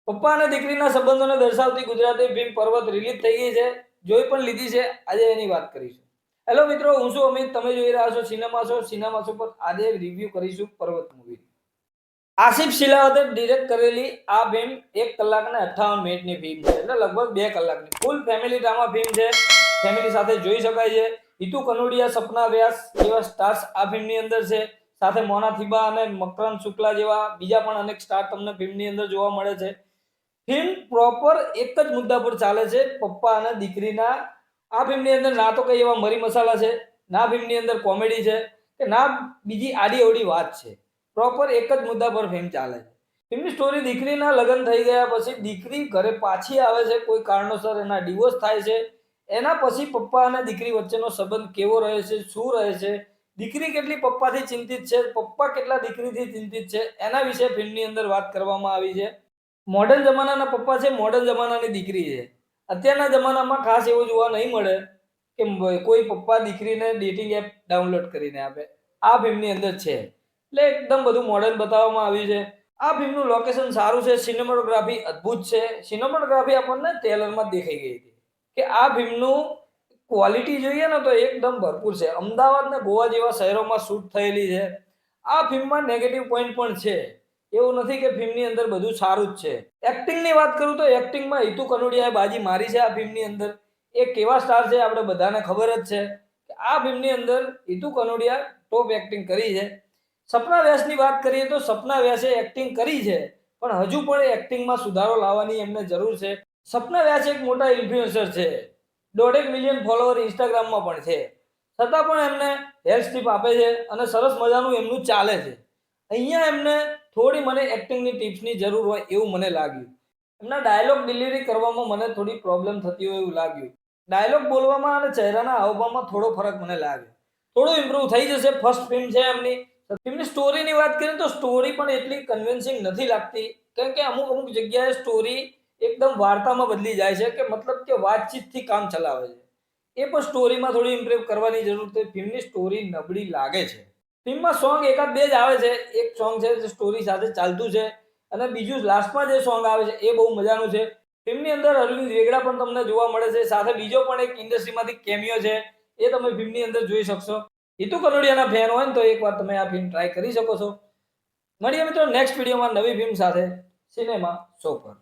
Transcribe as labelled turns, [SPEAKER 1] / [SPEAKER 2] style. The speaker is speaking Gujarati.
[SPEAKER 1] પપ્પા અને દીકરીના સંબંધોને દર્શાવતી ગુજરાતી ફિલ્મ પર્વત રિલીઝ થઈ ગઈ છે, જોઈ પણ લીધી છે. આજે એની વાત કરીશું. હેલો મિત્રો, હું છું અમિત. તમે જોઈ રહ્યા છો સિનેમા શો પર. આજે રિવ્યુ કરીશું પર્વત મૂવી. આસિફ શિલાવતે ડિરેક્ટ કરેલી આ ફિલ્મ 1 કલાક અને 58 મિનિટની ફિલ્મ છે, એટલે લગભગ 2 કલાકની. ફૂલ ફેમિલી ડ્રામા ફિલ્મ છે, ફેમિલી સાથે જોઈ શકાય છે. હિતુ કનોડિયા, સપના વ્યાસ જેવા સ્ટાર્સ આ ફિલ્મની અંદર છે. સાથે મોના થીબા અને મકરંદ શુક્લા જેવા બીજા પણ અનેક સ્ટાર તમને ફિલ્મની અંદર જોવા મળે છે. ફિલ્મ પ્રોપર એક જ મુદ્દા પર ચાલે છે, પપ્પા અને દીકરીના. આ ફિલ્મની અંદર ના તો કઈ એવા મરી મસાલા છે, ના ફિલ્મની અંદર કોમેડી છે, કે ના બીજી આડી અવડી વાત છે. પ્રોપર એક જ મુદ્દા પર ફિલ્મ ચાલે છે. ફિલ્મની સ્ટોરી દીકરીના લગ્ન થઈ ગયા પછી દીકરી ઘરે પાછી આવે છે, કોઈ કારણોસર એના ડિવોર્સ થાય છે. એના પછી પપ્પા અને દીકરી વચ્ચેનો સંબંધ કેવો રહે છે, શું રહે છે, દીકરી કેટલી પપ્પાથી ચિંતિત છે, પપ્પા કેટલા દીકરીથી ચિંતિત છે, એના વિશે ફિલ્મની અંદર વાત કરવામાં આવી છે. મોડર્ન જમાનાના પપ્પા છે, મોડર્ન જમાનાની દીકરી છે. અત્યારના જમાનામાં ખાસ એવું જોવા નહીં મળે કે કોઈ પપ્પા દીકરીને ડેટિંગ એપ ડાઉનલોડ કરીને આપે. આ ફિલ્મની અંદર છે, એટલે એકદમ બધું મોડર્ન બતાવવામાં આવ્યું છે. આ ફિલ્મનું લોકેશન સારું છે, સિનેમેટોગ્રાફી અદ્ભુત છે. સિનેમેટોગ્રાફી આપણને ટ્રેલરમાં દેખાઈ ગઈ હતી કે આ ફિલ્મનું ક્વોલિટી જોઈએ ને તો એકદમ ભરપૂર છે. અમદાવાદ ને ગોવા જેવા શહેરોમાં શૂટ થયેલી છે. આ ફિલ્મમાં નેગેટિવ પોઈન્ટ પણ છે. એવું નથી કે ફિલ્મની અંદર બધું સારું જ છે. એક્ટિંગની વાત કરું તો એક્ટિંગમાં હિતુ કનોડિયાએ બાજી મારી છે આ ફિલ્મની અંદર. એ કેવા સ્ટાર છે આપણે બધાને ખબર જ છે કે આ ફિલ્મની અંદર હિતુ કનોડિયા ટોપ એક્ટિંગ કરી છે. સપના વ્યાસની વાત કરીએ તો સપના વ્યાસે એક્ટિંગ કરી છે, પણ હજુ પણ એક્ટિંગમાં સુધારો લાવવાની એમને જરૂર છે. સપના વ્યાસ એક મોટા ઇન્ફ્લુએન્સર છે, 1.5 મિલિયન ફોલોવર ઇન્સ્ટાગ્રામમાં પણ છે. છતાં પણ એમને હેલ્થ ટીપ આપે છે અને સરસ મજાનું એમનું ચાલે છે. અહીંયા એમને થોડી મને એક્ટિંગની ટિપ્સની જરૂર હોય એવું મને લાગ્યું. એમના ડાયલોગ ડિલિવરી કરવામાં મને થોડી પ્રોબ્લેમ થતી હોય એવું લાગ્યું. ડાયલોગ બોલવામાં અને ચહેરાના હાવભાવમાં થોડો ફરક મને લાગ્યો. થોડું ઇમ્પ્રુવ થઈ જશે. ફર્સ્ટ ફિલ્મ છે એમની. ફિલ્મની સ્ટોરીની વાત કરીએ તો સ્ટોરી પણ એટલી કન્વિન્સિંગ નથી લાગતી, કેમ કે અમુક જગ્યાએ સ્ટોરી એકદમ વાર્તામાં બદલી જાય છે, કે મતલબ કે વાતચીતથી કામ ચલાવે છે. એ પણ સ્ટોરીમાં થોડી ઇમ્પ્રૂવ કરવાની જરૂર છે. ફિલ્મની સ્ટોરી નબળી લાગે છે. ફિલ્મમાં સોંગ એકાદ બે જ આવે છે. એક સોંગ છે જે સ્ટોરી સાથે ચાલતું છે, અને બીજું લાસ્ટમાં જે સોંગ આવે છે એ બહુ મજાનું છે. ફિલ્મની અંદર અરવિંદ વેગડા પણ તમને જોવા મળે છે. સાથે બીજો પણ એક ઇન્ડસ્ટ્રીમાંથી કેમિયો છે, એ તમે ફિલ્મની અંદર જોઈ શકશો. હિતુ કનોડિયાના ફેન હોય ને તો એકવાર તમે આ ફિલ્મ ટ્રાય કરી શકો છો. મળીએ મિત્રો નેક્સ્ટ વિડીયોમાં નવી ફિલ્મ સાથે સિનેમા શો પર.